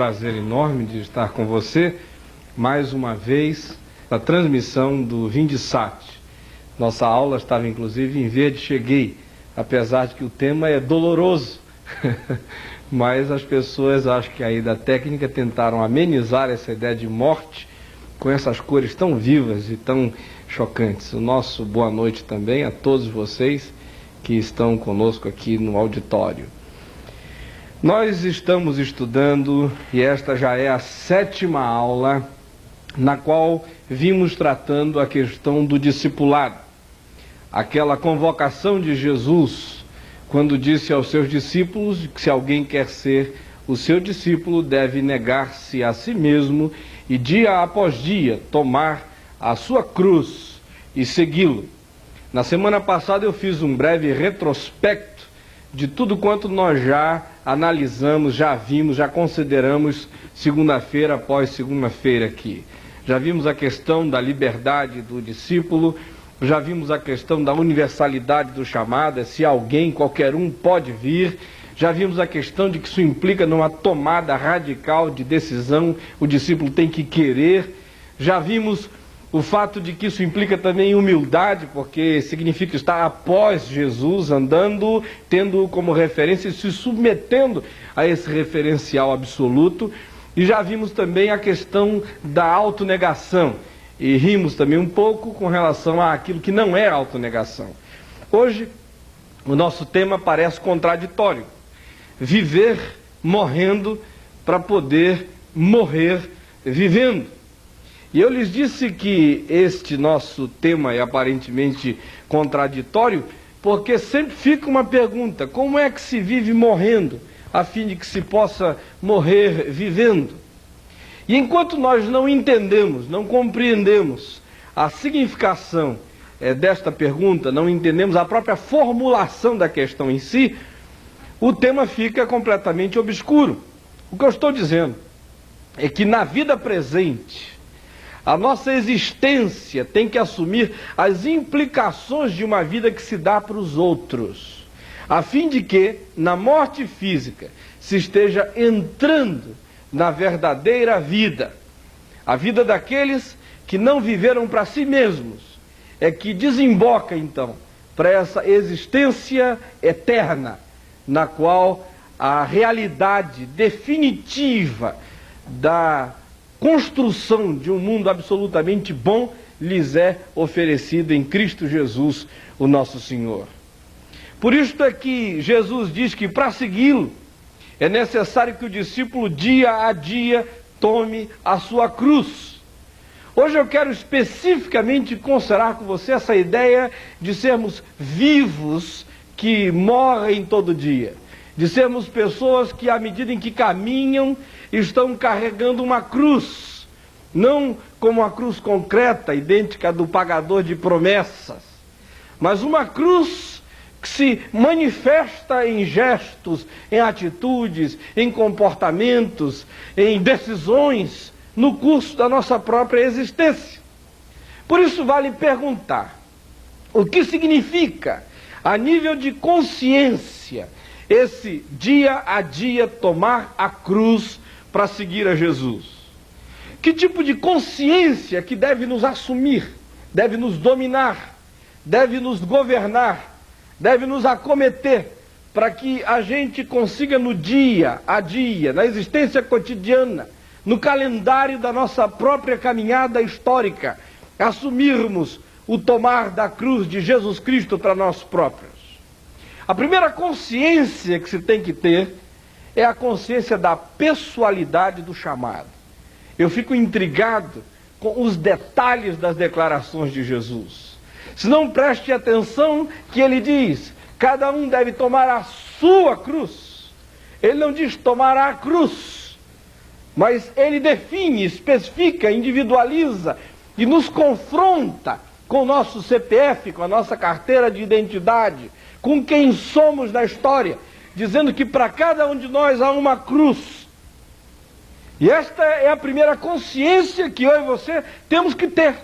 prazer enorme de estar com você, mais uma vez, na transmissão do Vindesat. Nossa aula estava inclusive em verde, cheguei, apesar de que o tema é doloroso, mas as pessoas, acho que aí da técnica, tentaram amenizar essa ideia de morte com essas cores tão vivas e tão chocantes. O nosso boa noite também a todos vocês que estão conosco aqui no auditório. Nós estamos estudando, e esta já é a 7ª aula, na qual vimos tratando a questão do discipulado. Aquela convocação de Jesus, quando disse aos seus discípulos que se alguém quer ser o seu discípulo, deve negar-se a si mesmo e dia após dia tomar a sua cruz e segui-lo. Na semana passada eu fiz um breve retrospecto de tudo quanto nós já analisamos, já vimos, já consideramos segunda-feira após segunda-feira aqui. Já vimos a questão da liberdade do discípulo, já vimos a questão da universalidade do chamado, se alguém, qualquer um, pode vir. Já vimos a questão de que isso implica numa tomada radical de decisão, o discípulo tem que querer. Já vimos o fato de que isso implica também humildade, porque significa estar após Jesus, andando, tendo como referência e se submetendo a esse referencial absoluto. E já vimos também a questão da autonegação. E rimos também um pouco com relação àquilo que não é autonegação. Hoje, o nosso tema parece contraditório. Viver morrendo para poder morrer vivendo. E eu lhes disse que este nosso tema é aparentemente contraditório, porque sempre fica uma pergunta: como é que se vive morrendo, a fim de que se possa morrer vivendo? E enquanto nós não entendemos, não compreendemos a significação desta pergunta, não entendemos a própria formulação da questão em si, o tema fica completamente obscuro. O que eu estou dizendo é que na vida presente, a nossa existência tem que assumir as implicações de uma vida que se dá para os outros, a fim de que, na morte física, se esteja entrando na verdadeira vida, a vida daqueles que não viveram para si mesmos, é que desemboca então para essa existência eterna, na qual a realidade definitiva da construção de um mundo absolutamente bom lhes é oferecida em Cristo Jesus, o nosso Senhor. Por isso é que Jesus diz que para segui-lo é necessário que o discípulo dia a dia tome a sua cruz. Hoje eu quero especificamente considerar com você essa ideia de sermos vivos que morrem todo dia, de sermos pessoas que, à medida em que caminham, estão carregando uma cruz, não como uma cruz concreta, idêntica do pagador de promessas, mas uma cruz que se manifesta em gestos, em atitudes, em comportamentos, em decisões, no curso da nossa própria existência. Por isso vale perguntar, o que significa, a nível de consciência, esse dia a dia tomar a cruz para seguir a Jesus? Que tipo de consciência que deve nos assumir, deve nos dominar, deve nos governar, deve nos acometer, para que a gente consiga no dia a dia, na existência cotidiana, no calendário da nossa própria caminhada histórica, assumirmos o tomar da cruz de Jesus Cristo para nós próprios? A primeira consciência que se tem que ter é a consciência da pessoalidade do chamado. Eu fico intrigado com os detalhes das declarações de Jesus. Se não preste atenção que ele diz, cada um deve tomar a sua cruz. Ele não diz tomar a cruz, mas ele define, especifica, individualiza e nos confronta com o nosso CPF, com a nossa carteira de identidade, com quem somos na história, dizendo que para cada um de nós há uma cruz. E esta é a primeira consciência que eu e você temos que ter,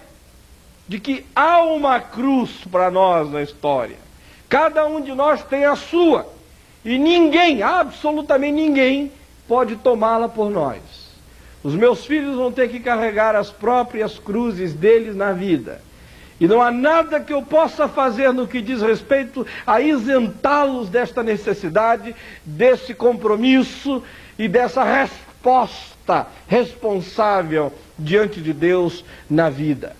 de que há uma cruz para nós na história. Cada um de nós tem a sua. E ninguém, absolutamente ninguém, pode tomá-la por nós. Os meus filhos vão ter que carregar as próprias cruzes deles na vida. E não há nada que eu possa fazer no que diz respeito a isentá-los desta necessidade, desse compromisso e dessa resposta responsável diante de Deus na vida.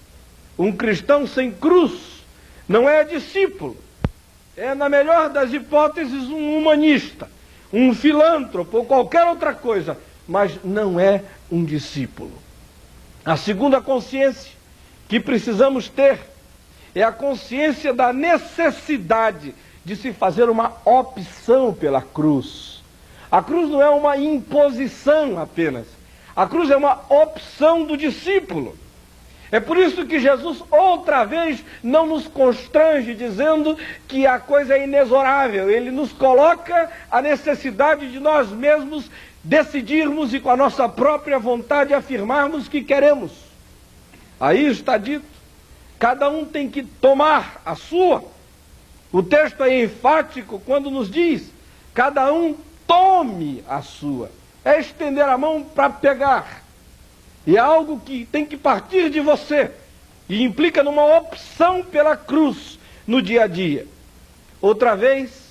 Um cristão sem cruz não é discípulo. É, na melhor das hipóteses, um humanista, um filântropo ou qualquer outra coisa, mas não é um discípulo. A segunda consciência que precisamos ter é a consciência da necessidade de se fazer uma opção pela cruz. A cruz não é uma imposição apenas. A cruz é uma opção do discípulo. É por isso que Jesus outra vez não nos constrange dizendo que a coisa é inexorável. Ele nos coloca a necessidade de nós mesmos decidirmos e com a nossa própria vontade afirmarmos que queremos. Aí está dito, cada um tem que tomar a sua. O texto é enfático quando nos diz, cada um tome a sua. É estender a mão para pegar. E é algo que tem que partir de você. E implica numa opção pela cruz no dia a dia. Outra vez,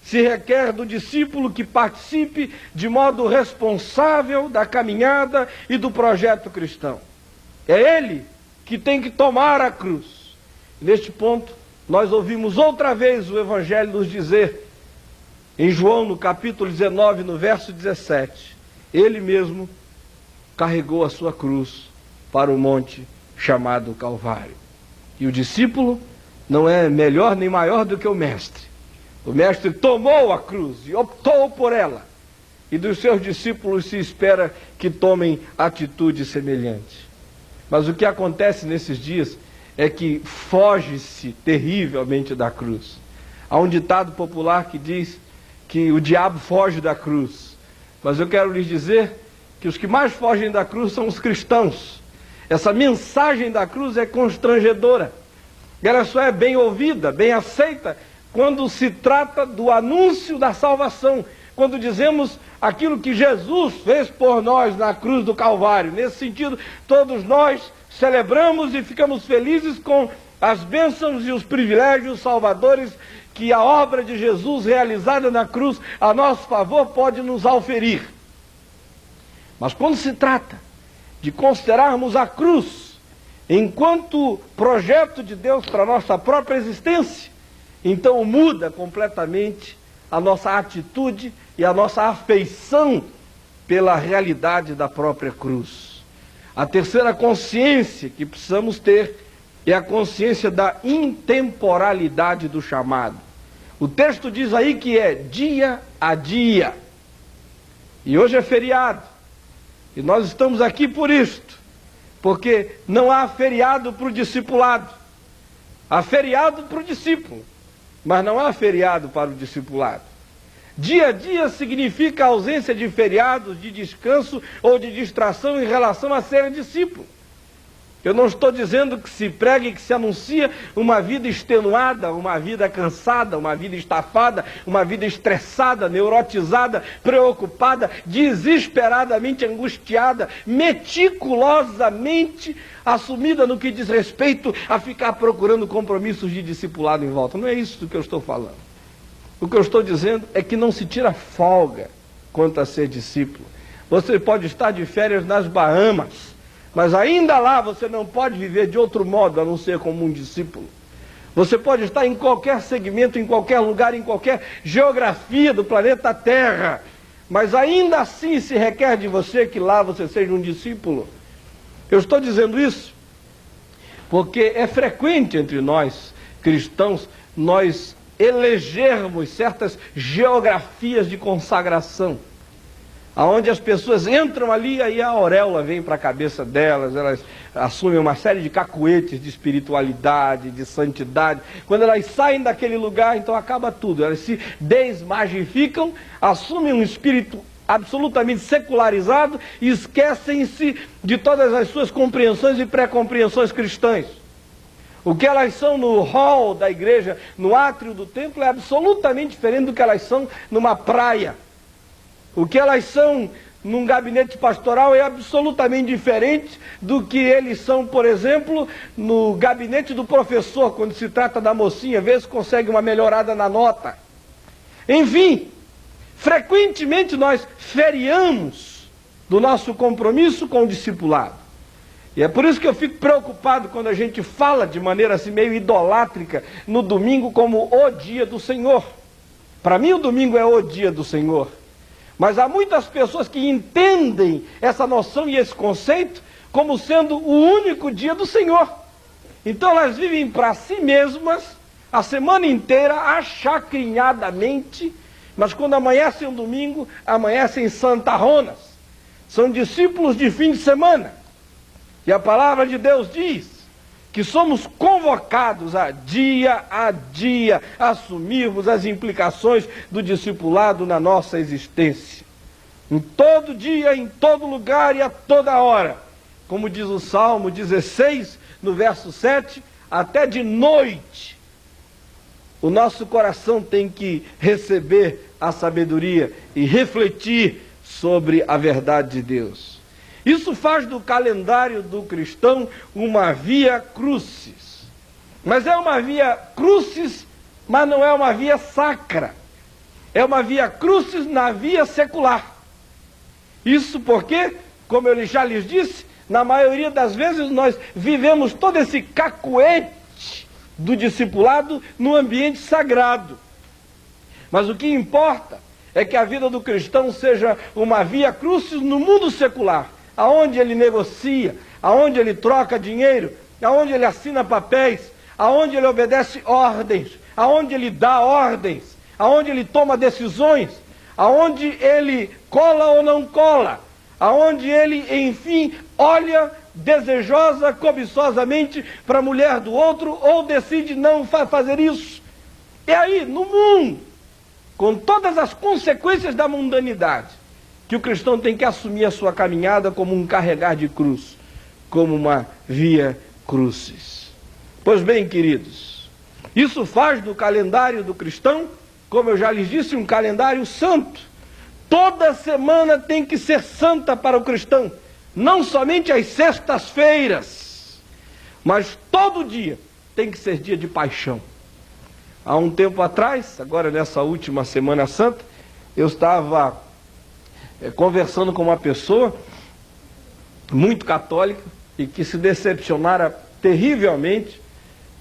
se requer do discípulo que participe de modo responsável da caminhada e do projeto cristão. É ele que tem que tomar a cruz. Neste ponto, nós ouvimos outra vez o Evangelho nos dizer, em João, no capítulo 19, no verso 17, ele mesmo carregou a sua cruz para o monte chamado Calvário. E o discípulo não é melhor nem maior do que o mestre. O mestre tomou a cruz e optou por ela. E dos seus discípulos se espera que tomem atitude semelhante. Mas o que acontece nesses dias é que foge-se terrivelmente da cruz. Há um ditado popular que diz que o diabo foge da cruz. Mas eu quero lhes dizer que os que mais fogem da cruz são os cristãos. Essa mensagem da cruz é constrangedora. Ela só é bem ouvida, bem aceita, quando se trata do anúncio da salvação. Quando dizemos aquilo que Jesus fez por nós na cruz do Calvário. Nesse sentido, todos nós celebramos e ficamos felizes com as bênçãos e os privilégios salvadores que a obra de Jesus realizada na cruz a nosso favor pode nos auferir. Mas quando se trata de considerarmos a cruz enquanto projeto de Deus para a nossa própria existência, então muda completamente a nossa atitude e a nossa afeição pela realidade da própria cruz. A terceira consciência que precisamos ter é a consciência da intemporalidade do chamado. O texto diz aí que é dia a dia. E hoje é feriado. E nós estamos aqui por isto, porque não há feriado para o discipulado. Há feriado para o discípulo, mas não há feriado para o discipulado. Dia a dia significa a ausência de feriados, de descanso ou de distração em relação a ser discípulo. Eu não estou dizendo que se pregue e que se anuncia uma vida extenuada, uma vida cansada, uma vida estafada, uma vida estressada, neurotizada, preocupada, desesperadamente angustiada, meticulosamente assumida no que diz respeito a ficar procurando compromissos de discipulado em volta. Não é isso do que eu estou falando. O que eu estou dizendo é que não se tira folga quanto a ser discípulo. Você pode estar de férias nas Bahamas, mas ainda lá você não pode viver de outro modo a não ser como um discípulo. Você pode estar em qualquer segmento, em qualquer lugar, em qualquer geografia do planeta Terra, mas ainda assim se requer de você que lá você seja um discípulo. Eu estou dizendo isso porque é frequente entre nós, cristãos, nós elegermos certas geografias de consagração, aonde as pessoas entram ali, aí a auréola vem para a cabeça delas, elas assumem uma série de cacuetes de espiritualidade, de santidade. Quando elas saem daquele lugar, então acaba tudo, elas se desmagificam, assumem um espírito absolutamente secularizado e esquecem-se de todas as suas compreensões e pré-compreensões cristãs. O que elas são no hall da igreja, no átrio do templo, é absolutamente diferente do que elas são numa praia. O que elas são num gabinete pastoral é absolutamente diferente do que eles são, por exemplo, no gabinete do professor, quando se trata da mocinha, vê se consegue uma melhorada na nota. Enfim, frequentemente nós feriamos do nosso compromisso com o discipulado. E é por isso que eu fico preocupado quando a gente fala de maneira assim meio idolátrica no domingo como o dia do Senhor. Para mim o domingo é o dia do Senhor. Mas há muitas pessoas que entendem essa noção e esse conceito como sendo o único dia do Senhor. Então elas vivem para si mesmas a semana inteira, achacrinhadamente, mas quando amanhece um domingo, amanhecem santarronas. São discípulos de fim de semana. E a palavra de Deus diz que somos convocados a dia assumirmos as implicações do discipulado na nossa existência. Em todo dia, em todo lugar e a toda hora. Como diz o Salmo 16, no verso 7, até de noite, o nosso coração tem que receber a sabedoria e refletir sobre a verdade de Deus. Isso faz do calendário do cristão uma via crucis. Mas é uma via crucis, mas não é uma via sacra. É uma via crucis na via secular. Isso porque, como eu já lhes disse, na maioria das vezes nós vivemos todo esse cacuete do discipulado no ambiente sagrado. Mas o que importa é que a vida do cristão seja uma via crucis no mundo secular, aonde ele negocia, aonde ele troca dinheiro, aonde ele assina papéis, aonde ele obedece ordens, aonde ele dá ordens, aonde ele toma decisões, aonde ele cola ou não cola, aonde ele, enfim, olha desejosa, cobiçosamente para a mulher do outro ou decide não fazer isso. É aí, no mundo, com todas as consequências da mundanidade, que o cristão tem que assumir a sua caminhada como um carregar de cruz, como uma via crucis. Pois bem, queridos, isso faz do calendário do cristão, como eu já lhes disse, um calendário santo. Toda semana tem que ser santa para o cristão, não somente às sextas-feiras, mas todo dia tem que ser dia de paixão. Há um tempo atrás, agora nessa última Semana Santa, eu estava conversando com uma pessoa muito católica e que se decepcionara terrivelmente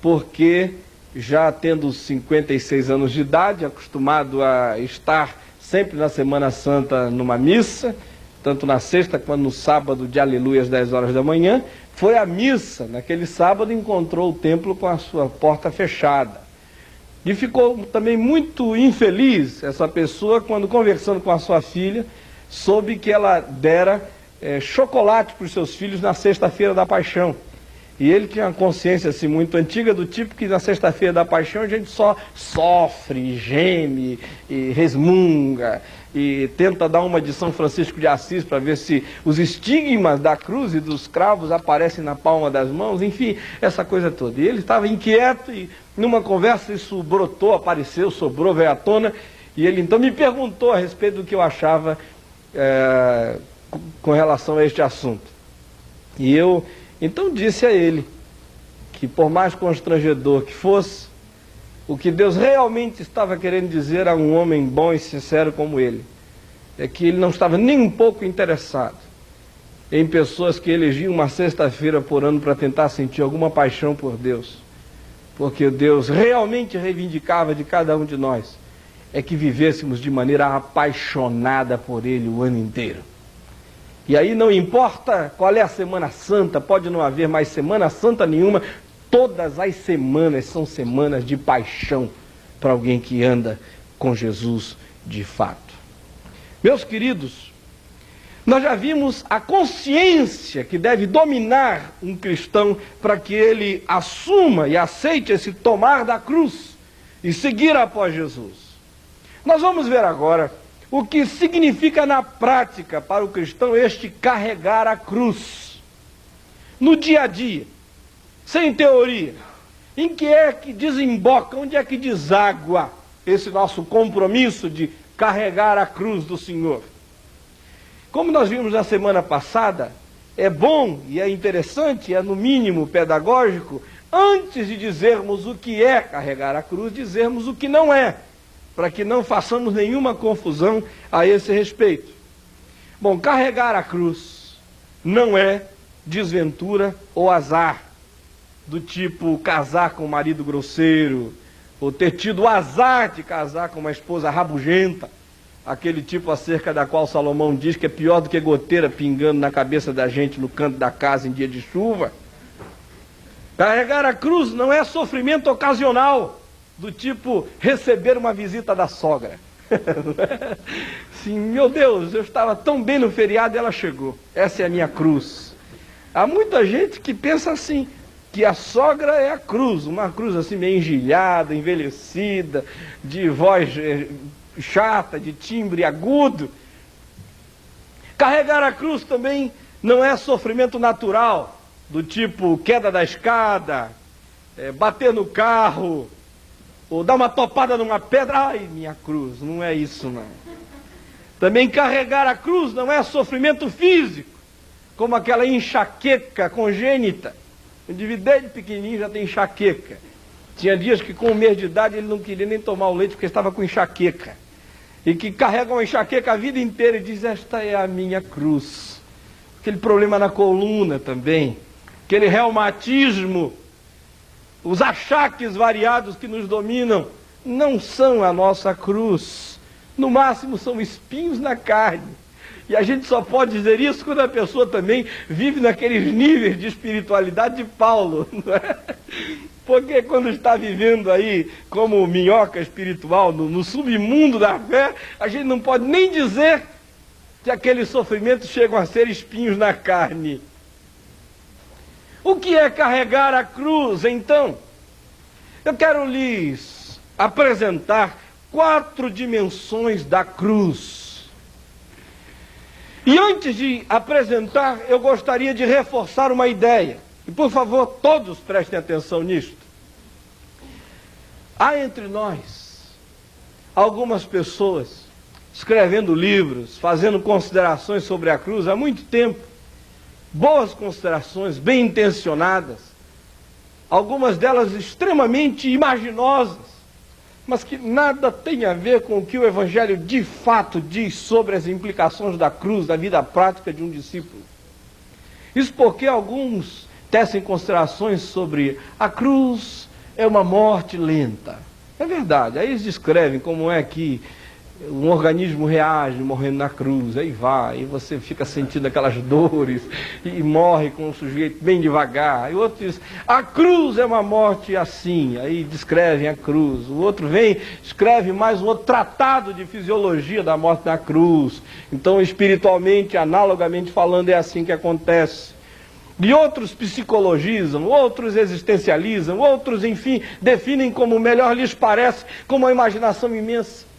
porque, já tendo 56 anos de idade, acostumado a estar sempre na Semana Santa numa missa, tanto na sexta quanto no sábado de aleluia às 10 horas da manhã, foi à missa naquele sábado e encontrou o templo com a sua porta fechada. E ficou também muito infeliz essa pessoa quando, conversando com a sua filha, soube que ela dera chocolate para os seus filhos na sexta-feira da Paixão. E ele tinha uma consciência assim, muito antiga, do tipo que na sexta-feira da Paixão a gente só sofre, geme e resmunga e tenta dar uma de São Francisco de Assis para ver se os estigmas da cruz e dos cravos aparecem na palma das mãos, enfim, essa coisa toda. E ele estava inquieto e numa conversa isso brotou, apareceu, sobrou, veio à tona, e ele então me perguntou a respeito do que eu achava com relação a este assunto. E eu então disse a ele que, por mais constrangedor que fosse, o que Deus realmente estava querendo dizer a um homem bom e sincero como ele, é que ele não estava nem um pouco interessado em pessoas que elegiam uma sexta-feira por ano para tentar sentir alguma paixão por Deus, porque Deus realmente reivindicava de cada um de nós é que vivêssemos de maneira apaixonada por Ele o ano inteiro. E aí não importa qual é a Semana Santa, pode não haver mais Semana Santa nenhuma, todas as semanas são semanas de paixão para alguém que anda com Jesus de fato. Meus queridos, nós já vimos a consciência que deve dominar um cristão para que ele assuma e aceite esse tomar da cruz e seguir após Jesus. Nós vamos ver agora o que significa na prática para o cristão este carregar a cruz. No dia a dia, sem teoria, em que é que desemboca, onde é que deságua esse nosso compromisso de carregar a cruz do Senhor? Como nós vimos na semana passada, é bom e é interessante, é no mínimo pedagógico, antes de dizermos o que é carregar a cruz, dizermos o que não é, para que não façamos nenhuma confusão a esse respeito. Bom, carregar a cruz não é desventura ou azar, do tipo casar com um marido grosseiro, ou ter tido o azar de casar com uma esposa rabugenta, aquele tipo acerca da qual Salomão diz que é pior do que goteira pingando na cabeça da gente no canto da casa em dia de chuva. Carregar a cruz não é sofrimento ocasional, do tipo receber uma visita da sogra. Sim, meu Deus, eu estava tão bem no feriado e ela chegou. Essa é a minha cruz. Há muita gente que pensa assim, que a sogra é a cruz, uma cruz assim meio engelhada, envelhecida, de voz chata, de timbre agudo. Carregar a cruz também não é sofrimento natural, do tipo queda da escada, bater no carro, ou dar uma topada numa pedra. Ai, minha cruz, não é isso não. Também carregar a cruz não é sofrimento físico, como aquela enxaqueca congênita. O indivíduo desde pequenininho já tem enxaqueca. Tinha dias que com 1 mês de idade ele não queria nem tomar o leite porque estava com enxaqueca. E que carrega uma enxaqueca a vida inteira e diz, esta é a minha cruz. Aquele problema na coluna também, aquele reumatismo, os achaques variados que nos dominam, não são a nossa cruz. No máximo são espinhos na carne. E a gente só pode dizer isso quando a pessoa também vive naqueles níveis de espiritualidade de Paulo, não é? Porque quando está vivendo aí como minhoca espiritual, no submundo da fé, a gente não pode nem dizer que aqueles sofrimentos chegam a ser espinhos na carne. O que é carregar a cruz, então? Eu quero lhes apresentar 4 dimensões da cruz. E antes de apresentar, eu gostaria de reforçar uma ideia. E por favor, todos prestem atenção nisto. Há entre nós algumas pessoas escrevendo livros, fazendo considerações sobre a cruz há muito tempo. Boas considerações, bem intencionadas. Algumas delas extremamente imaginosas, mas que nada tem a ver com o que o Evangelho de fato diz sobre as implicações da cruz, da vida prática de um discípulo. Isso porque alguns tecem considerações sobre a cruz é uma morte lenta. É verdade, aí eles descrevem como é que um organismo reage morrendo na cruz, aí vai, e você fica sentindo aquelas dores, e morre com o sujeito bem devagar. E o outro diz, a cruz é uma morte assim, aí descrevem a cruz. O outro vem, escreve mais um outro tratado de fisiologia da morte na cruz. Então, espiritualmente, analogamente falando, é assim que acontece. E outros psicologizam, outros existencializam, outros, enfim, definem como melhor lhes parece, com uma imaginação imensa.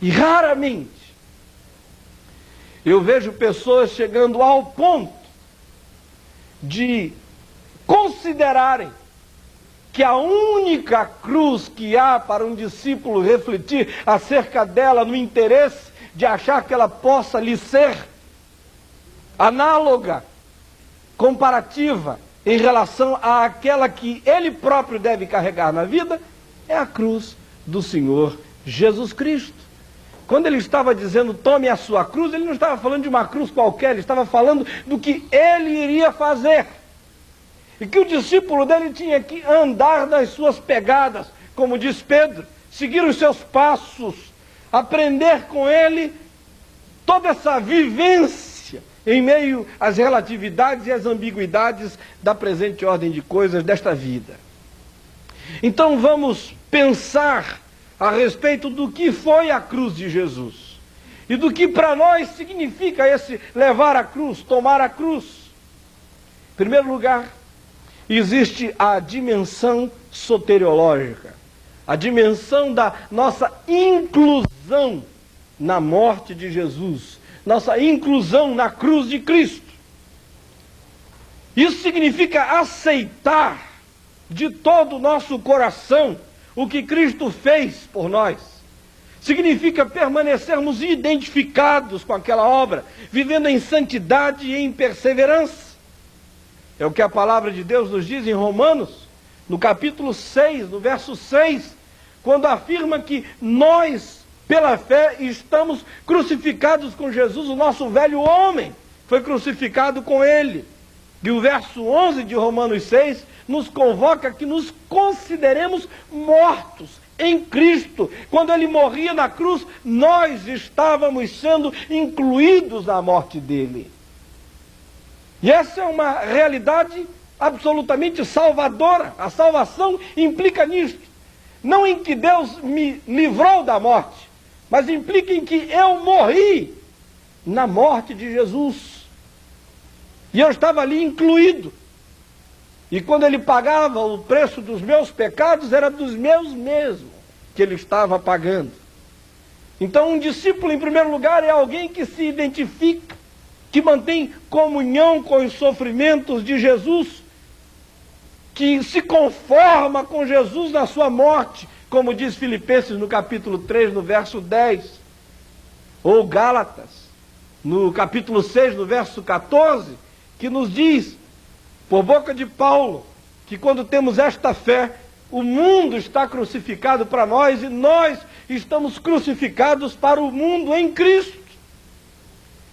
E raramente eu vejo pessoas chegando ao ponto de considerarem que a única cruz que há para um discípulo refletir acerca dela no interesse de achar que ela possa lhe ser análoga, comparativa, em relação àquela que ele próprio deve carregar na vida, é a cruz do Senhor Jesus Cristo. Quando ele estava dizendo, tome a sua cruz, ele não estava falando de uma cruz qualquer, ele estava falando do que ele iria fazer. E que o discípulo dele tinha que andar nas suas pegadas, como diz Pedro, seguir os seus passos, aprender com ele toda essa vivência em meio às relatividades e às ambiguidades da presente ordem de coisas desta vida. Então vamos pensar a respeito do que foi a cruz de Jesus e do que para nós significa esse levar a cruz, tomar a cruz. Em primeiro lugar, existe a dimensão soteriológica, a dimensão da nossa inclusão na morte de Jesus, nossa inclusão na cruz de Cristo. Isso significa aceitar de todo o nosso coração o que Cristo fez por nós. significa permanecermos identificados com aquela obra, vivendo em santidade e em perseverança. É o que a palavra de Deus nos diz em Romanos, no capítulo 6, no verso 6, quando afirma que nós, pela fé, estamos crucificados com Jesus, o nosso velho homem foi crucificado com ele. E o verso 11 de Romanos 6 nos convoca que nos consideremos mortos em Cristo. Quando ele morria na cruz, nós estávamos sendo incluídos na morte dele. E essa é uma realidade absolutamente salvadora. A salvação implica nisto. Não em que Deus me livrou da morte, mas implica em que eu morri na morte de Jesus. E eu estava ali incluído. E quando ele pagava o preço dos meus pecados, era dos meus mesmo que ele estava pagando. Então, um discípulo, em primeiro lugar, é alguém que se identifica, que mantém comunhão com os sofrimentos de Jesus, que se conforma com Jesus na sua morte, como diz Filipenses no capítulo 3, no verso 10, ou Gálatas, no capítulo 6, no verso 14, que nos diz, por boca de Paulo, que quando temos esta fé, o mundo está crucificado para nós e nós estamos crucificados para o mundo em Cristo.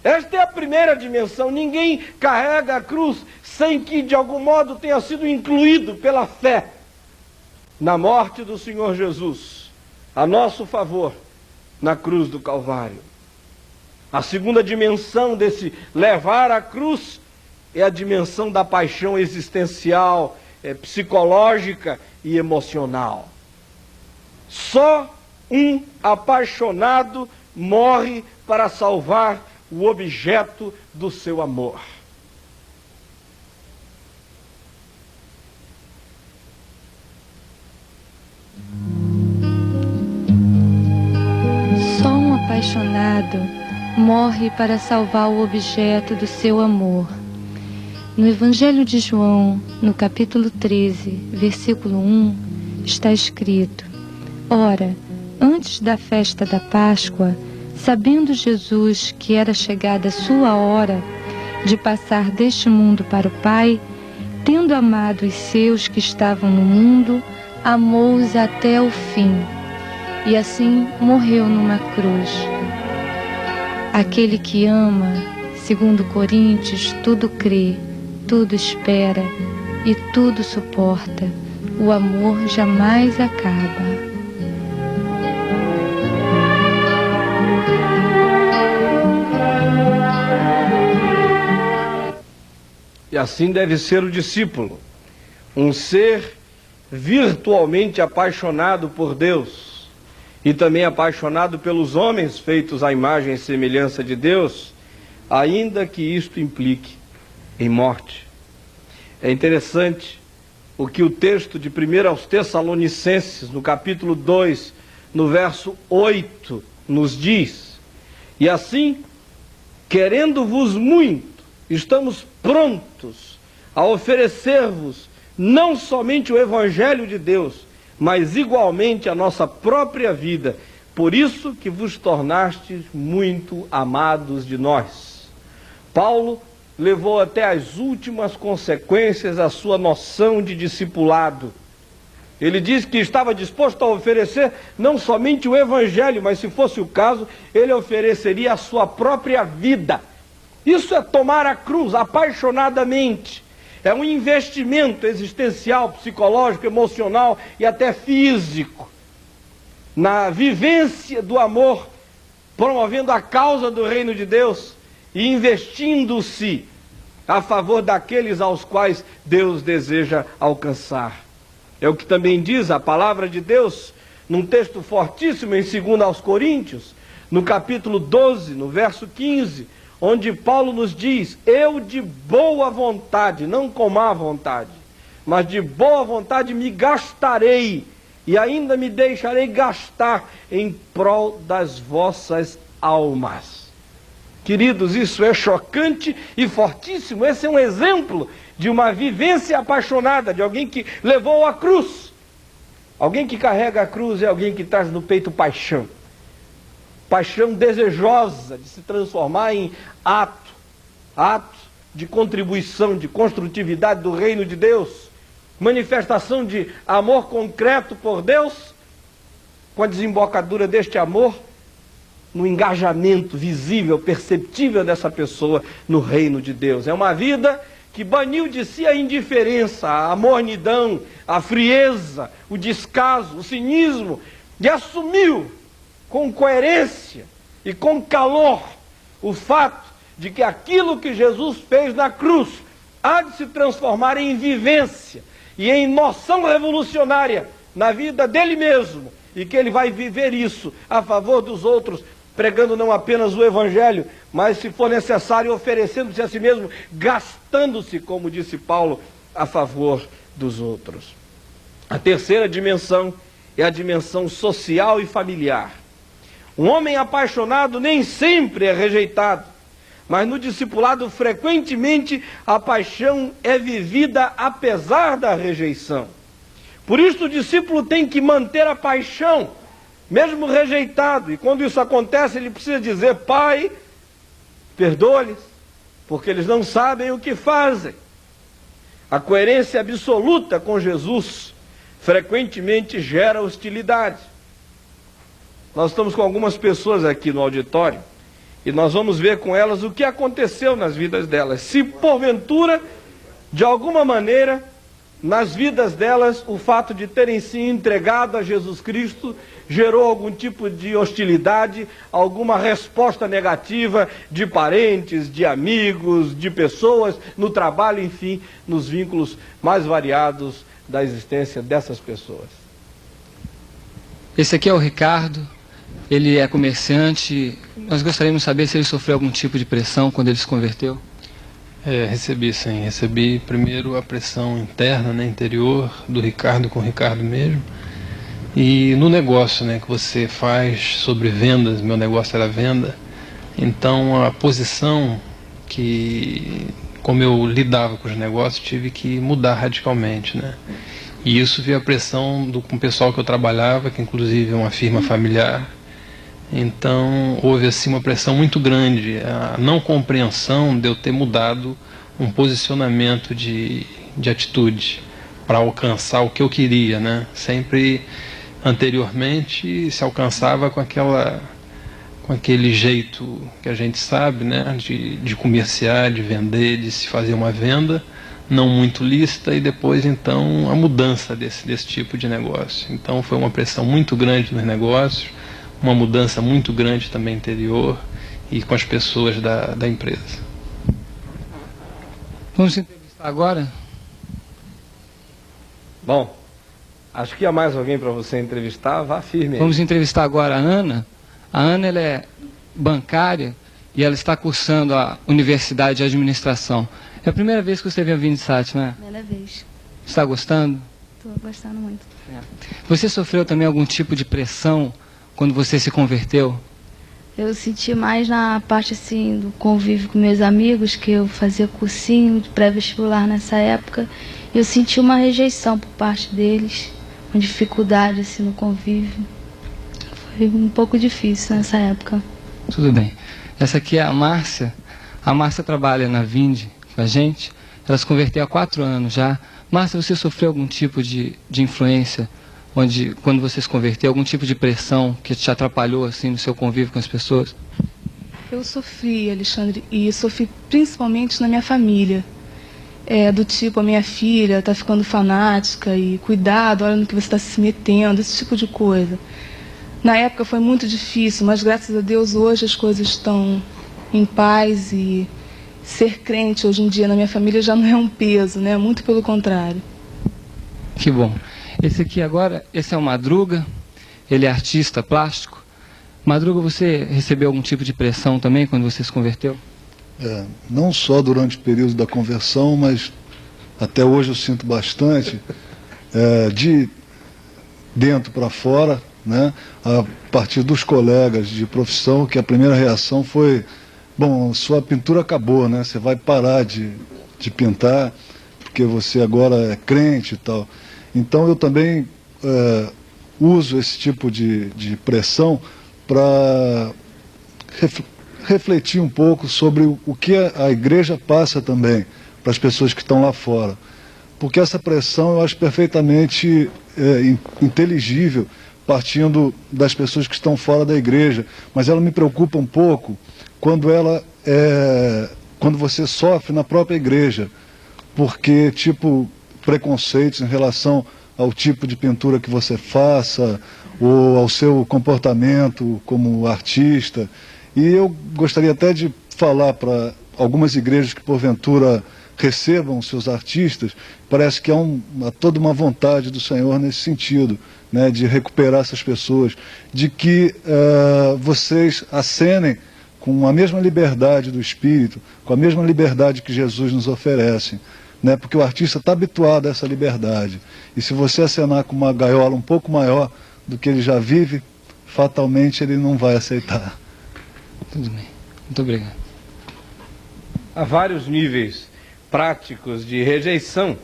Esta é a primeira dimensão. Ninguém carrega a cruz sem que de algum modo tenha sido incluído pela fé na morte do Senhor Jesus, a nosso favor, na cruz do Calvário. A segunda dimensão desse levar a cruz é a dimensão da paixão existencial, psicológica e emocional. Só um apaixonado morre para salvar o objeto do seu amor. Só um apaixonado morre para salvar o objeto do seu amor. No Evangelho de João, no capítulo 13, versículo 1, está escrito: Ora, antes da festa da Páscoa, sabendo Jesus que era chegada a sua hora de passar deste mundo para o Pai, tendo amado os seus que estavam no mundo, amou-os até o fim, e assim morreu numa cruz. Aquele que ama, segundo Coríntios, tudo crê, tudo espera e tudo suporta. O amor jamais acaba. E assim deve ser o discípulo, um ser virtualmente apaixonado por Deus e também apaixonado pelos homens feitos à imagem e semelhança de Deus, ainda que isto implique em morte. É interessante o que o texto de 1 aos Tessalonicenses, no capítulo 2, no verso 8, nos diz: E assim, querendo-vos muito, estamos prontos a oferecer-vos não somente o Evangelho de Deus, mas igualmente a nossa própria vida, por isso que vos tornastes muito amados de nós. Paulo levou até as últimas consequências a sua noção de discipulado. Ele diz que estava disposto a oferecer não somente o Evangelho, mas se fosse o caso, ele ofereceria a sua própria vida. Isso é tomar a cruz apaixonadamente. É um investimento existencial, psicológico, emocional e até físico na vivência do amor, promovendo a causa do reino de Deus e investindo-se a favor daqueles aos quais Deus deseja alcançar. É o que também diz a palavra de Deus num texto fortíssimo em 2 aos Coríntios, no capítulo 12, no verso 15, onde Paulo nos diz: eu de boa vontade, não com má vontade, mas de boa vontade me gastarei e ainda me deixarei gastar em prol das vossas almas. Queridos, isso é chocante e fortíssimo. Esse é um exemplo de uma vivência apaixonada, de alguém que levou a cruz. Alguém que carrega a cruz é alguém que traz no peito paixão. paixão desejosa de se transformar em ato de contribuição, de construtividade do reino de Deus, manifestação de amor concreto por Deus, com a desembocadura deste amor no engajamento visível, perceptível dessa pessoa no reino de Deus. É uma vida que baniu de si a indiferença, a mornidão, a frieza, o descaso, o cinismo, e assumiu com coerência e com calor o fato de que aquilo que Jesus fez na cruz há de se transformar em vivência e em noção revolucionária na vida dele mesmo, e que ele vai viver isso a favor dos outros, pregando não apenas o Evangelho, mas, se for necessário, oferecendo-se a si mesmo, gastando-se, como disse Paulo, a favor dos outros. A terceira dimensão é a dimensão social e familiar. Um homem apaixonado nem sempre é rejeitado, mas no discipulado frequentemente a paixão é vivida apesar da rejeição. Por isso o discípulo tem que manter a paixão, mesmo rejeitado, e quando isso acontece ele precisa dizer: Pai, perdoa-lhes, porque eles não sabem o que fazem. A coerência absoluta com Jesus frequentemente gera hostilidade. Nós estamos com algumas pessoas aqui no auditório e nós vamos ver com elas o que aconteceu nas vidas delas. Se porventura, de alguma maneira, nas vidas delas, o fato de terem se entregado a Jesus Cristo gerou algum tipo de hostilidade, alguma resposta negativa de parentes, de amigos, de pessoas, no trabalho, enfim, nos vínculos mais variados da existência dessas pessoas. Esse aqui é o Ricardo, ele é comerciante. Nós gostaríamos de saber se ele sofreu algum tipo de pressão quando ele se converteu. Recebi sim, recebi primeiro a pressão interna, né, interior, do Ricardo com o Ricardo mesmo, e no negócio, né, que você faz sobre vendas. Meu negócio era venda, então a posição que, como eu lidava com os negócios, tive que mudar radicalmente, né, e isso veio a pressão com o pessoal que eu trabalhava, que inclusive é uma firma familiar. Então houve assim uma pressão muito grande, a não compreensão de eu ter mudado um posicionamento de atitude para alcançar o que eu queria, né? Sempre anteriormente se alcançava com aquele jeito que a gente sabe, né? De comerciar, de vender, de se fazer uma venda não muito lícita, e depois então a mudança desse tipo de negócio. Então foi uma pressão muito grande nos negócios, uma mudança muito grande também interior e com as pessoas da empresa. Vamos entrevistar agora? Bom, acho que há mais alguém para você entrevistar, vá firme aí. Vamos entrevistar agora a Ana. A Ana, ela é bancária e ela está cursando a Universidade de Administração. É a primeira vez que você vem ao Vindisat, não é? Primeira vez. Está gostando? Estou gostando muito. Você sofreu também algum tipo de pressão quando você se converteu? Eu senti mais na parte assim do convívio com meus amigos, que eu fazia cursinho de pré-vestibular nessa época. Eu senti uma rejeição por parte deles, uma dificuldade assim no convívio. Foi um pouco difícil nessa época. Tudo bem. Essa aqui é a Márcia. A Márcia trabalha na Vinde com a gente. Ela se converteu há 4 anos já. Márcia, você sofreu algum tipo de influência, quando você se converteu, algum tipo de pressão que te atrapalhou assim no seu convívio com as pessoas? Eu sofri, Alexandre, e sofri principalmente na minha família. Do tipo, a minha filha está ficando fanática e cuidado, olha no que você está se metendo, esse tipo de coisa. Na época foi muito difícil, mas graças a Deus hoje as coisas estão em paz, e ser crente hoje em dia na minha família já não é um peso, né? Muito pelo contrário. Que bom. Esse aqui agora, esse é o Madruga, ele é artista plástico. Madruga, você recebeu algum tipo de pressão também quando você se converteu? Não só durante o período da conversão, mas até hoje eu sinto bastante, de dentro para fora, né, a partir dos colegas de profissão, que a primeira reação foi: bom, sua pintura acabou, né, você vai parar de pintar, porque você agora é crente e tal. Então eu também uso esse tipo de pressão para refletir um pouco sobre o que a igreja passa também para as pessoas que estão lá fora. Porque essa pressão eu acho perfeitamente inteligível, partindo das pessoas que estão fora da igreja, mas ela me preocupa um pouco quando você sofre na própria igreja, porque, tipo, preconceitos em relação ao tipo de pintura que você faça, ou ao seu comportamento como artista. E eu gostaria até de falar para algumas igrejas que, porventura, recebam seus artistas, parece que há toda uma vontade do Senhor nesse sentido, né, de recuperar essas pessoas, de que vocês acenem com a mesma liberdade do Espírito, com a mesma liberdade que Jesus nos oferece, né, porque o artista está habituado a essa liberdade. E se você acenar com uma gaiola um pouco maior do que ele já vive, fatalmente ele não vai aceitar. Tudo bem. Muito obrigado. Há vários níveis práticos de rejeição.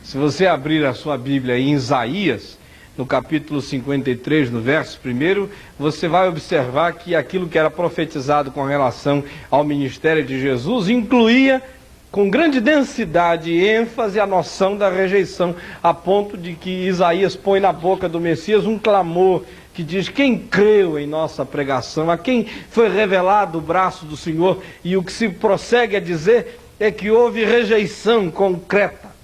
Se você abrir a sua Bíblia em Isaías, no capítulo 53, no verso 1, você vai observar que aquilo que era profetizado com relação ao ministério de Jesus incluía com grande densidade e ênfase a noção da rejeição, a ponto de que Isaías põe na boca do Messias um clamor que diz: quem creu em nossa pregação, a quem foi revelado o braço do Senhor? E o que se prossegue a dizer é que houve rejeição concreta.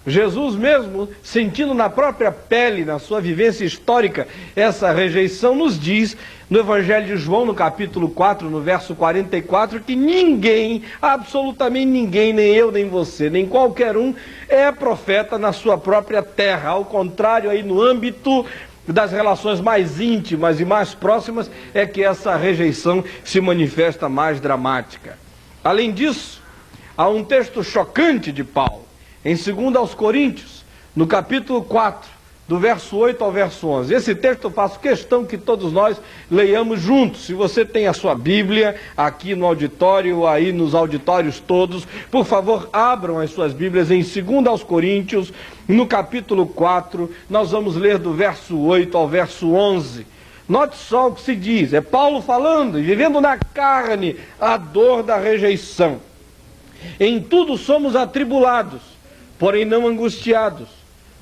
Jesus mesmo, sentindo na própria pele, na sua vivência histórica, essa rejeição, nos diz no Evangelho de João, no capítulo 4, no verso 44, que ninguém, absolutamente ninguém, nem eu, nem você, nem qualquer um, é profeta na sua própria terra. Ao contrário, aí no âmbito das relações mais íntimas e mais próximas, é que essa rejeição se manifesta mais dramática. Além disso, há um texto chocante de Paulo, em 2 aos Coríntios, no capítulo 4, do verso 8 ao verso 11. Esse texto eu faço questão que todos nós leiamos juntos. Se você tem a sua Bíblia aqui no auditório, aí nos auditórios todos, por favor, abram as suas Bíblias em 2 aos Coríntios, no capítulo 4, nós vamos ler do verso 8 ao verso 11. Note só o que se diz, é Paulo falando, e vivendo na carne a dor da rejeição. Em tudo somos atribulados, porém não angustiados,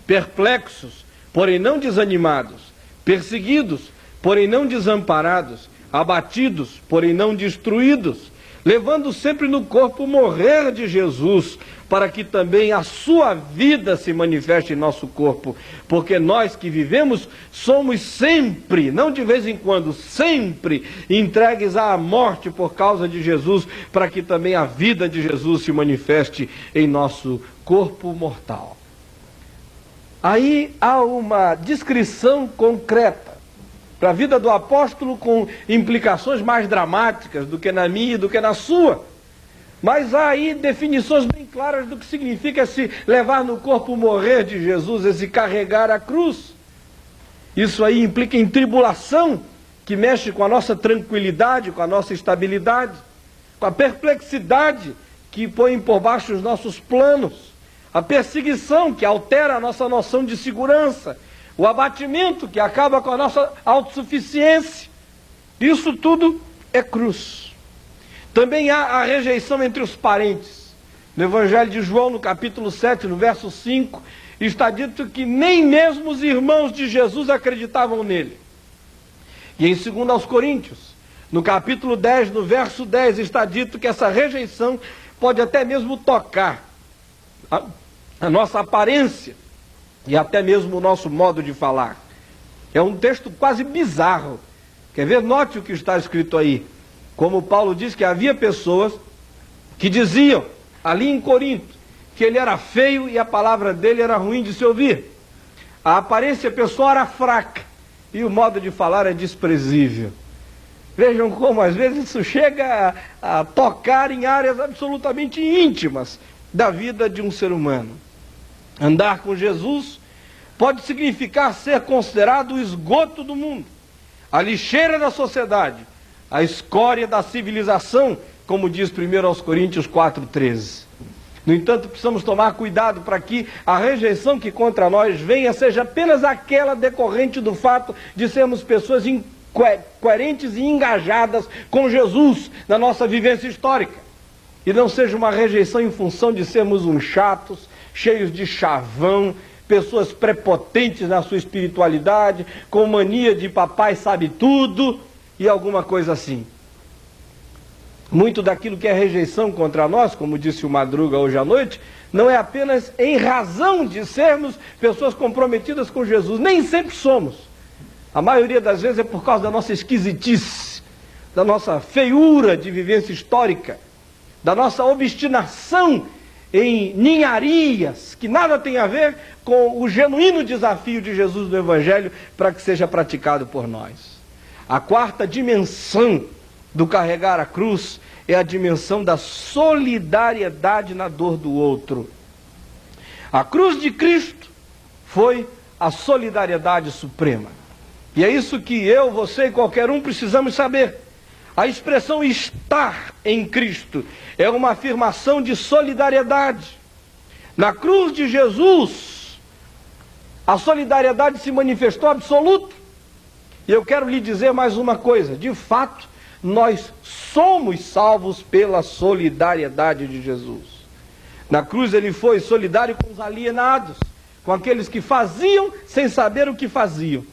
perplexos, porém não desanimados, perseguidos, porém não desamparados, abatidos, porém não destruídos, levando sempre no corpo o morrer de Jesus, para que também a sua vida se manifeste em nosso corpo, porque nós que vivemos somos sempre, não de vez em quando, sempre entregues à morte por causa de Jesus, para que também a vida de Jesus se manifeste em nosso corpo mortal. Aí há uma descrição concreta para a vida do apóstolo, com implicações mais dramáticas do que na minha e do que na sua. Mas há aí definições bem claras do que significa se levar no corpo o morrer de Jesus, esse carregar a cruz. Isso aí implica em tribulação, que mexe com a nossa tranquilidade, com a nossa estabilidade, com a perplexidade que põe por baixo os nossos planos, a perseguição que altera a nossa noção de segurança, o abatimento que acaba com a nossa autossuficiência. Isso tudo é cruz. Também há a rejeição entre os parentes. No Evangelho de João, no capítulo 7, no verso 5, está dito que nem mesmo os irmãos de Jesus acreditavam nele. E em 2 aos Coríntios, no capítulo 10, no verso 10, está dito que essa rejeição pode até mesmo tocar a nossa aparência e até mesmo o nosso modo de falar. É um texto quase bizarro. Quer ver? Note o que está escrito aí. Como Paulo diz que havia pessoas que diziam, ali em Corinto, que ele era feio e a palavra dele era ruim de se ouvir. A aparência pessoal era fraca e o modo de falar é desprezível. Vejam como às vezes isso chega a tocar em áreas absolutamente íntimas da vida de um ser humano. Andar com Jesus pode significar ser considerado o esgoto do mundo, a lixeira da sociedade, a escória da civilização, como diz 1 aos Coríntios 4,13. No entanto, precisamos tomar cuidado para que a rejeição que contra nós venha seja apenas aquela decorrente do fato de sermos pessoas coerentes e engajadas com Jesus na nossa vivência histórica. E não seja uma rejeição em função de sermos uns chatos, cheios de chavão, pessoas prepotentes na sua espiritualidade, com mania de papai sabe tudo e alguma coisa assim. Muito daquilo que é rejeição contra nós, como disse o Madruga hoje à noite, não é apenas em razão de sermos pessoas comprometidas com Jesus. Nem sempre somos. A maioria das vezes é por causa da nossa esquisitice, da nossa feiura de vivência histórica, da nossa obstinação em ninharias, que nada tem a ver com o genuíno desafio de Jesus no Evangelho para que seja praticado por nós. A quarta dimensão do carregar a cruz é a dimensão da solidariedade na dor do outro. A cruz de Cristo foi a solidariedade suprema. E é isso que eu, você e qualquer um precisamos saber. A expressão estar em Cristo é uma afirmação de solidariedade. Na cruz de Jesus, a solidariedade se manifestou absoluta. E eu quero lhe dizer mais uma coisa. De fato, nós somos salvos pela solidariedade de Jesus. Na cruz ele foi solidário com os alienados, com aqueles que faziam sem saber o que faziam.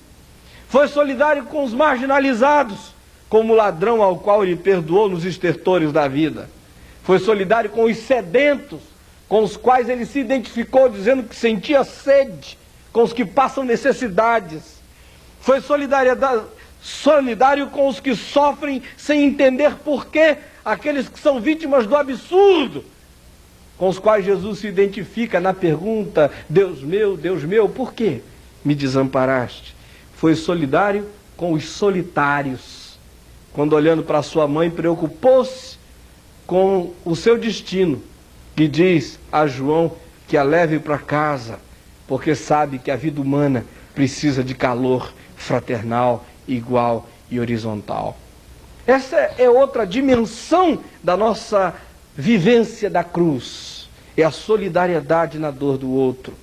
Foi solidário com os marginalizados, como o ladrão ao qual ele perdoou nos estertores da vida. Foi solidário com os sedentos, com os quais ele se identificou dizendo que sentia sede, com os que passam necessidades. Foi solidário com os que sofrem sem entender porquê, aqueles que são vítimas do absurdo, com os quais Jesus se identifica na pergunta: Deus meu, por que me desamparaste? Foi solidário com os solitários, quando olhando para sua mãe preocupou-se com o seu destino, e diz a João que a leve para casa, porque sabe que a vida humana precisa de calor fraternal, igual e horizontal. Essa é outra dimensão da nossa vivência da cruz, é a solidariedade na dor do outro.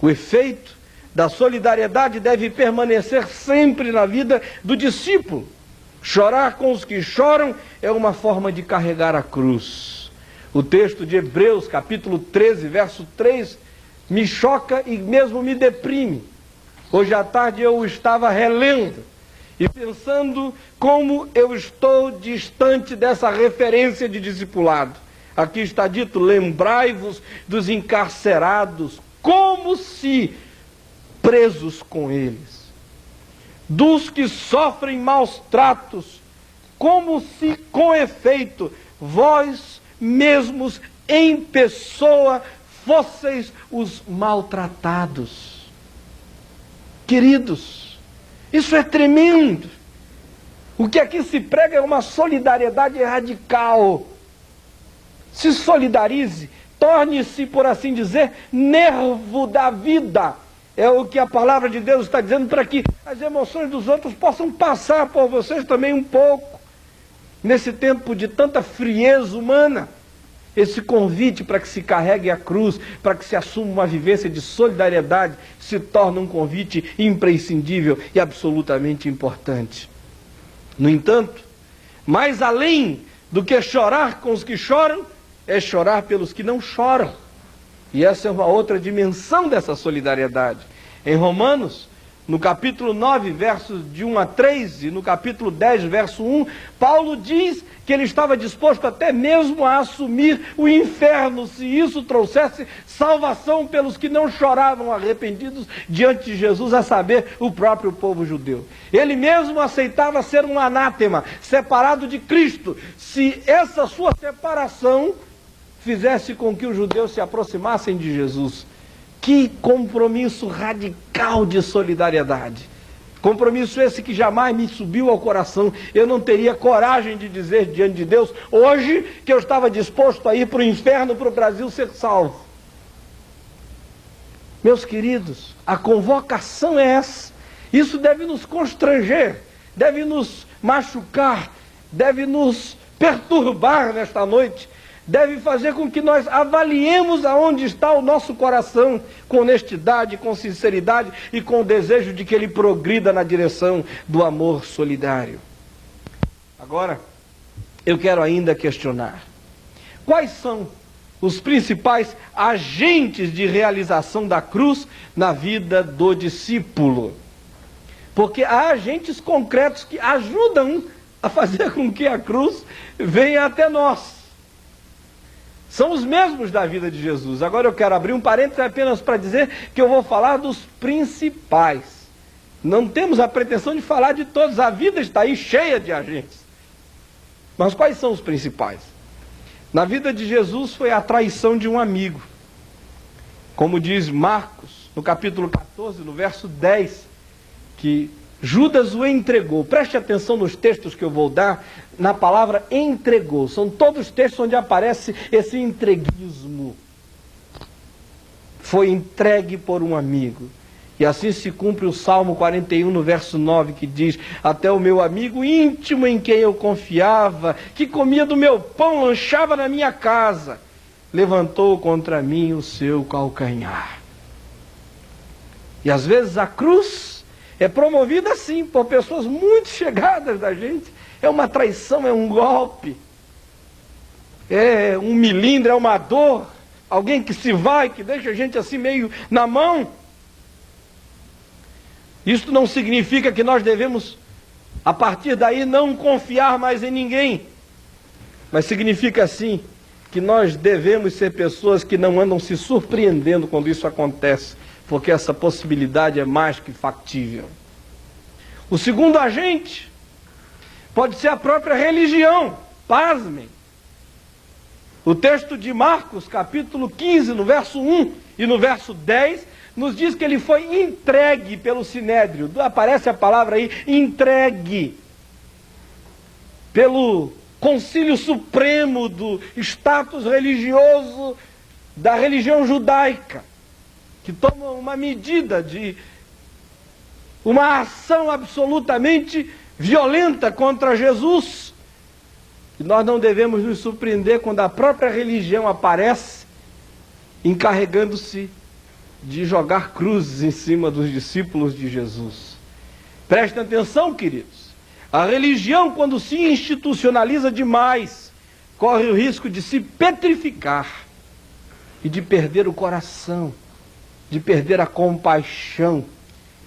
O efeito da solidariedade deve permanecer sempre na vida do discípulo. Chorar com os que choram é uma forma de carregar a cruz. O texto de Hebreus, capítulo 13, verso 3, me choca e mesmo me deprime. Hoje à tarde eu estava relendo e pensando como eu estou distante dessa referência de discipulado. Aqui está dito: lembrai-vos dos encarcerados, como se presos com eles, dos que sofrem maus tratos, como se com efeito vós mesmos em pessoa fosseis os maltratados. Queridos, isso é tremendo. O que aqui se prega é uma solidariedade radical. Se solidarize, torne-se, por assim dizer, nervo da vida. É o que a palavra de Deus está dizendo, para que as emoções dos outros possam passar por vocês também um pouco. Nesse tempo de tanta frieza humana, esse convite para que se carregue a cruz, para que se assuma uma vivência de solidariedade, se torna um convite imprescindível e absolutamente importante. No entanto, mais além do que chorar com os que choram, é chorar pelos que não choram. E essa é uma outra dimensão dessa solidariedade. Em Romanos, no capítulo 9, versos de 1 a 3, e no capítulo 10, verso 1, Paulo diz que ele estava disposto até mesmo a assumir o inferno, se isso trouxesse salvação pelos que não choravam arrependidos diante de Jesus, a saber, o próprio povo judeu. Ele mesmo aceitava ser um anátema, separado de Cristo, se essa sua separação fizesse com que os judeus se aproximassem de Jesus. Que compromisso radical de solidariedade. Compromisso esse que jamais me subiu ao coração. Eu não teria coragem de dizer diante de Deus hoje que eu estava disposto a ir para o inferno para o Brasil ser salvo. Meus queridos, a convocação é essa. Isso deve nos constranger, deve nos machucar, deve nos perturbar nesta noite, deve fazer com que nós avaliemos aonde está o nosso coração, com honestidade, com sinceridade e com o desejo de que ele progrida na direção do amor solidário. Agora, eu quero ainda questionar: quais são os principais agentes de realização da cruz na vida do discípulo? Porque há agentes concretos que ajudam a fazer com que a cruz venha até nós. São os mesmos da vida de Jesus. Agora eu quero abrir um parênteses apenas para dizer que eu vou falar dos principais. Não temos a pretensão de falar de todos. A vida está aí cheia de agentes. Mas quais são os principais? Na vida de Jesus foi a traição de um amigo. Como diz Marcos, no capítulo 14, no verso 10, que Judas o entregou. Preste atenção nos textos que eu vou dar na palavra entregou. São todos textos onde aparece esse entreguismo. Foi entregue por um amigo. E assim se cumpre o Salmo 41, no verso 9, que diz: até o meu amigo íntimo em quem eu confiava, que comia do meu pão, lanchava na minha casa, levantou contra mim o seu calcanhar. E às vezes a cruz é promovida assim, por pessoas muito chegadas da gente. É uma traição, é um golpe, é um milindre, é uma dor. Alguém que se vai, que deixa a gente assim meio na mão. Isto não significa que nós devemos, a partir daí, não confiar mais em ninguém. Mas significa sim que nós devemos ser pessoas que não andam se surpreendendo quando isso acontece, porque essa possibilidade é mais que factível. O segundo agente pode ser a própria religião. Pasmem. O texto de Marcos, capítulo 15, no verso 1 e no verso 10, nos diz que ele foi entregue pelo Sinédrio. Aparece a palavra aí, entregue. Pelo Concílio Supremo do status religioso da religião judaica, que toma uma medida de uma ação absolutamente violenta contra Jesus. E nós não devemos nos surpreender quando a própria religião aparece encarregando-se de jogar cruzes em cima dos discípulos de Jesus. Prestem atenção, queridos. A religião, quando se institucionaliza demais, corre o risco de se petrificar e de perder o coração, de perder a compaixão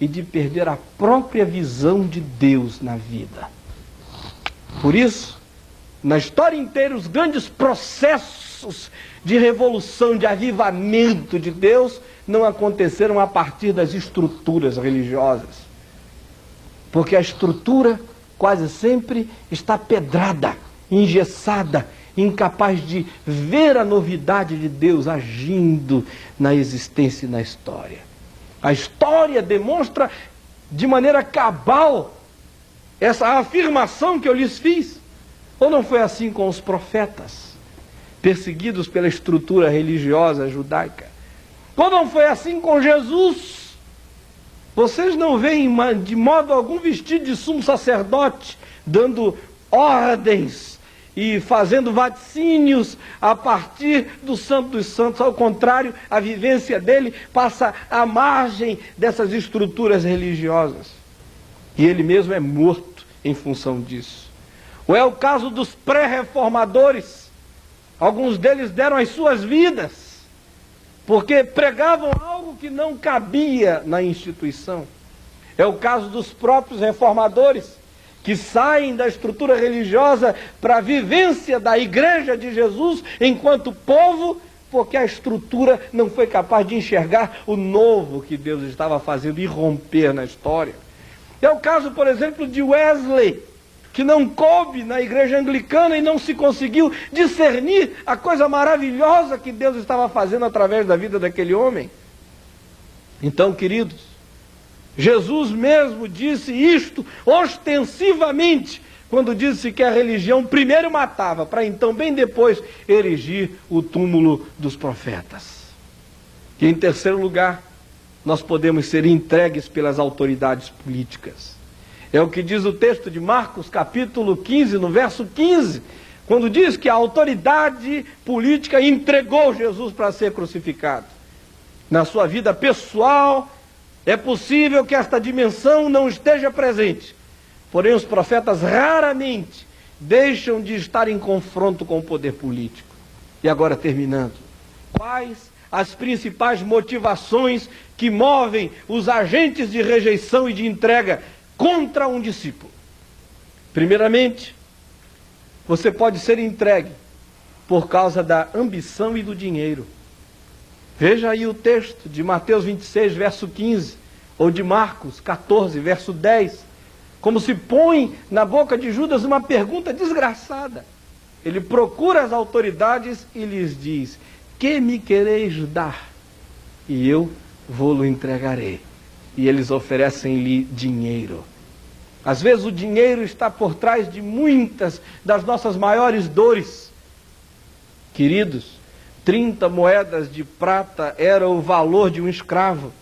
e de perder a própria visão de Deus na vida. Por isso, na história inteira, os grandes processos de revolução, de avivamento de Deus, não aconteceram a partir das estruturas religiosas. Porque a estrutura quase sempre está pedrada, engessada, incapaz de ver a novidade de Deus agindo na existência e na história. A história demonstra de maneira cabal essa afirmação que eu lhes fiz. Ou não foi assim com os profetas, perseguidos pela estrutura religiosa judaica? Ou não foi assim com Jesus? Vocês não veem de modo algum vestido de sumo sacerdote, dando ordens e fazendo vaticínios a partir do Santo dos Santos. Ao contrário, a vivência dele passa à margem dessas estruturas religiosas. E ele mesmo é morto em função disso. Ou é o caso dos pré-reformadores. Alguns deles deram as suas vidas, porque pregavam algo que não cabia na instituição. É o caso dos próprios reformadores, que saem da estrutura religiosa para a vivência da igreja de Jesus enquanto povo, porque a estrutura não foi capaz de enxergar o novo que Deus estava fazendo irromper na história. É o caso, por exemplo, de Wesley, que não coube na igreja anglicana e não se conseguiu discernir a coisa maravilhosa que Deus estava fazendo através da vida daquele homem. Então, queridos, Jesus mesmo disse isto ostensivamente, quando disse que a religião primeiro matava, para então, bem depois, erigir o túmulo dos profetas. E em terceiro lugar, nós podemos ser entregues pelas autoridades políticas. É o que diz o texto de Marcos, capítulo 15, no verso 15, quando diz que a autoridade política entregou Jesus para ser crucificado. Na sua vida pessoal, é possível que esta dimensão não esteja presente, porém os profetas raramente deixam de estar em confronto com o poder político. E agora, terminando, quais as principais motivações que movem os agentes de rejeição e de entrega contra um discípulo? Primeiramente, você pode ser entregue por causa da ambição e do dinheiro. Veja aí o texto de Mateus 26, verso 15, ou de Marcos 14, verso 10, como se põe na boca de Judas uma pergunta desgraçada. Ele procura as autoridades e lhes diz: que me quereis dar? E eu vou-lo entregarei. E eles oferecem-lhe dinheiro. Às vezes o dinheiro está por trás de muitas das nossas maiores dores. Queridos, 30 moedas de prata era o valor de um escravo.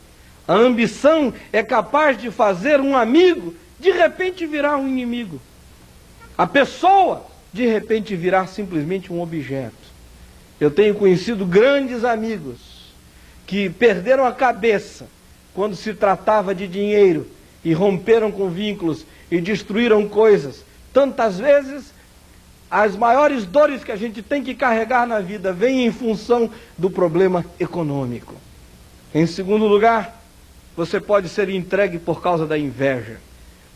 A ambição é capaz de fazer um amigo de repente virar um inimigo. A pessoa de repente virar simplesmente um objeto. Eu tenho conhecido grandes amigos que perderam a cabeça quando se tratava de dinheiro e romperam com vínculos e destruíram coisas. Tantas vezes, as maiores dores que a gente tem que carregar na vida vêm em função do problema econômico. Em segundo lugar, você pode ser entregue por causa da inveja.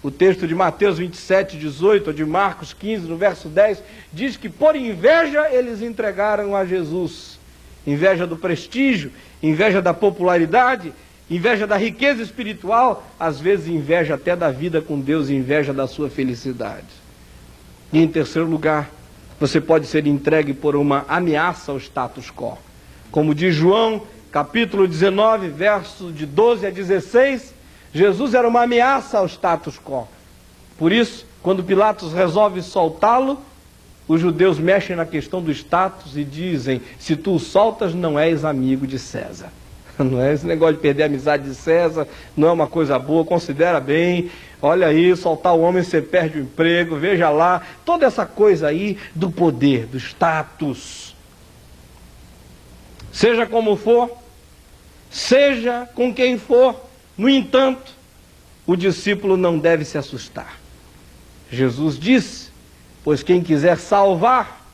O texto de Mateus 27, 18, ou de Marcos 15, no verso 10, diz que por inveja eles entregaram a Jesus. Inveja do prestígio, inveja da popularidade, inveja da riqueza espiritual, às vezes inveja até da vida com Deus, inveja da sua felicidade. E em terceiro lugar, você pode ser entregue por uma ameaça ao status quo. Como diz João, capítulo 19, verso de 12 a 16, Jesus era uma ameaça ao status quo. Por isso, quando Pilatos resolve soltá-lo, os judeus mexem na questão do status e dizem: se tu o soltas, não és amigo de César. Não é esse negócio de perder a amizade de César, não é uma coisa boa, considera bem. Olha aí, soltar o homem, você perde o emprego, veja lá, toda essa coisa aí do poder, do status. Seja como for, seja com quem for, no entanto, o discípulo não deve se assustar. Jesus disse: pois quem quiser salvar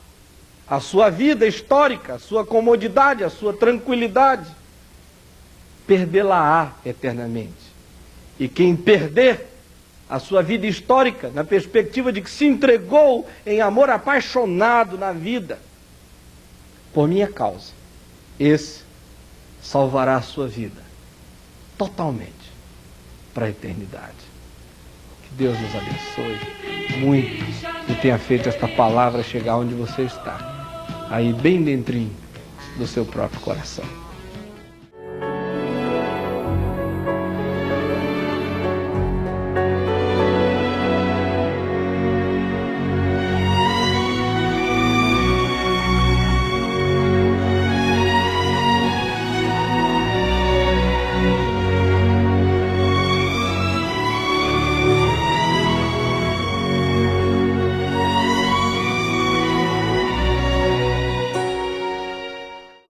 a sua vida histórica, a sua comodidade, a sua tranquilidade, perdê-la-á eternamente. E quem perder a sua vida histórica, na perspectiva de que se entregou em amor apaixonado na vida, por minha causa, esse salvará a sua vida totalmente para a eternidade. Que Deus nos abençoe muito e tenha feito esta palavra chegar onde você está, aí bem dentrinho do seu próprio coração.